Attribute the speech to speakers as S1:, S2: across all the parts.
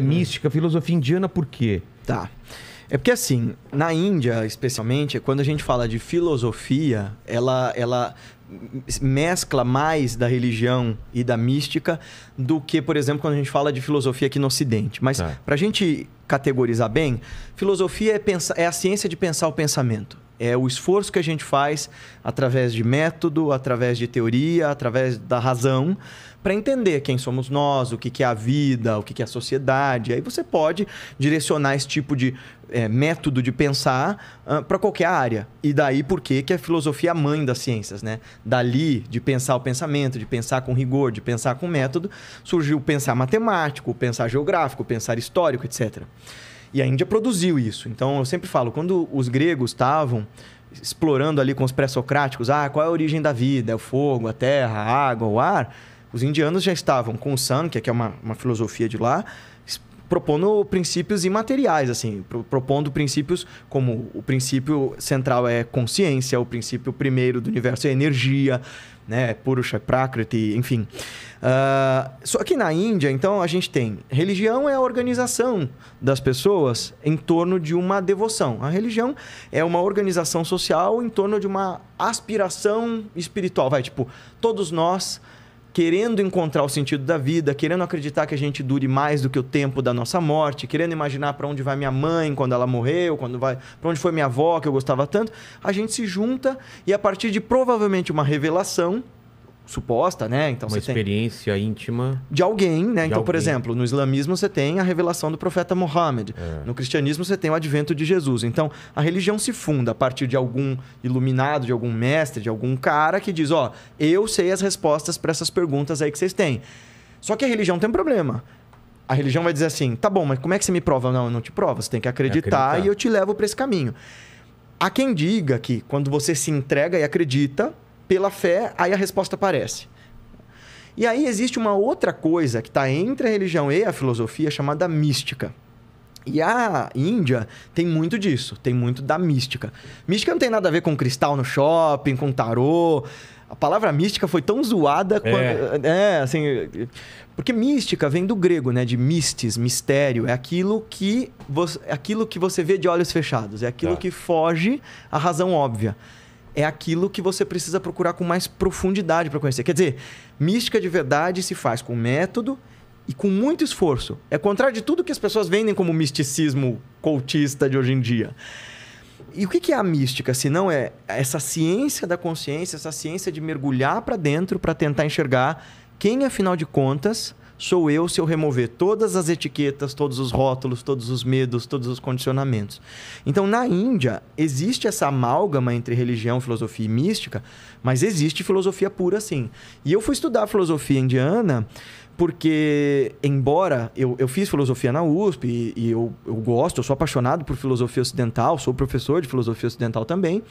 S1: Mística, filosofia indiana, por quê?
S2: Tá. É porque assim, na Índia, especialmente, quando a gente fala de filosofia, ela mescla mais da religião e da mística do que, por exemplo, quando a gente fala de filosofia aqui no Ocidente. Mas, para a gente categorizar bem, filosofia é a ciência de pensar o pensamento. É o esforço que a gente faz através de método, através de teoria, através da razão, para entender quem somos nós, o que é a vida, o que é a sociedade. Aí você pode direcionar esse tipo de método de pensar para qualquer área. E daí por que a filosofia é a mãe das ciências, né? Dali, de pensar o pensamento, de pensar com rigor, de pensar com método, surgiu o pensar matemático, o pensar geográfico, o pensar histórico, etc. E a Índia produziu isso. Então, eu sempre falo, quando os gregos estavam explorando ali com os pré-socráticos, qual é a origem da vida? É o fogo, a terra, a água, o ar? Os indianos já estavam com o Sankhya, que é uma filosofia de lá, propondo princípios imateriais, assim, propondo princípios como o princípio central é consciência, o princípio primeiro do universo é energia, né? Purusha, Prakriti, enfim. Só que na Índia, então, a gente tem... Religião é a organização das pessoas em torno de uma devoção. A religião é uma organização social em torno de uma aspiração espiritual. Tipo, todos nós querendo encontrar o sentido da vida, querendo acreditar que a gente dure mais do que o tempo da nossa morte, querendo imaginar para onde vai minha mãe quando ela morreu, para onde foi minha avó, que eu gostava tanto, a gente se junta e a partir de provavelmente uma revelação suposta, né? Então,
S1: uma experiência íntima
S2: de alguém, né? Então, por exemplo, no islamismo você tem a revelação do profeta Muhammad. No cristianismo você tem o advento de Jesus. Então, a religião se funda a partir de algum iluminado, de algum mestre, de algum cara que diz, eu sei as respostas para essas perguntas aí que vocês têm. Só que a religião tem um problema. A religião vai dizer assim, tá bom, mas como é que você me prova? Não, eu não te provo. Você tem que acreditar e eu te levo para esse caminho. Há quem diga que quando você se entrega e acredita pela fé, aí a resposta aparece. E aí existe uma outra coisa que está entre a religião e a filosofia chamada mística. E a Índia tem muito disso, tem muito da mística. Mística não tem nada a ver com cristal no shopping, com tarô. A palavra mística foi tão zoada assim, porque mística vem do grego, né, de mistis, mistério, é aquilo que você vê de olhos fechados, é aquilo que foge à razão óbvia. É aquilo que você precisa procurar com mais profundidade para conhecer. Quer dizer, mística de verdade se faz com método e com muito esforço. É contrário de tudo que as pessoas vendem como misticismo cultista de hoje em dia. E o que é a mística? Se não é essa ciência da consciência, essa ciência de mergulhar para dentro para tentar enxergar quem, afinal de contas, sou eu se eu remover todas as etiquetas, todos os rótulos, todos os medos, todos os condicionamentos. Então, na Índia, existe essa amálgama entre religião, filosofia e mística, mas existe filosofia pura, sim. E eu fui estudar filosofia indiana porque, embora eu fiz filosofia na USP e eu gosto, eu sou apaixonado por filosofia ocidental, sou professor de filosofia ocidental também,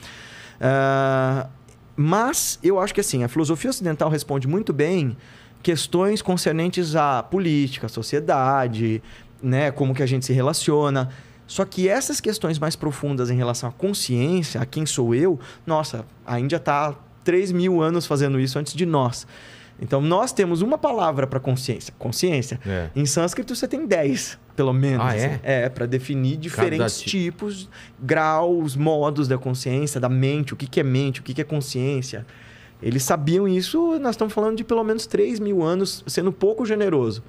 S2: mas eu acho que assim, a filosofia ocidental responde muito bem questões concernentes à política, à sociedade, né? Como que a gente se relaciona. Só que essas questões mais profundas em relação à consciência, a quem sou eu, nossa, a Índia está há 3.000 anos fazendo isso antes de nós. Então, nós temos uma palavra para consciência. Consciência. Em sânscrito, você tem 10, pelo menos. Para definir diferentes tipos, graus, modos da consciência, da mente, o que é mente, o que é consciência. Eles sabiam isso, nós estamos falando de pelo menos 3.000 anos, sendo pouco generoso.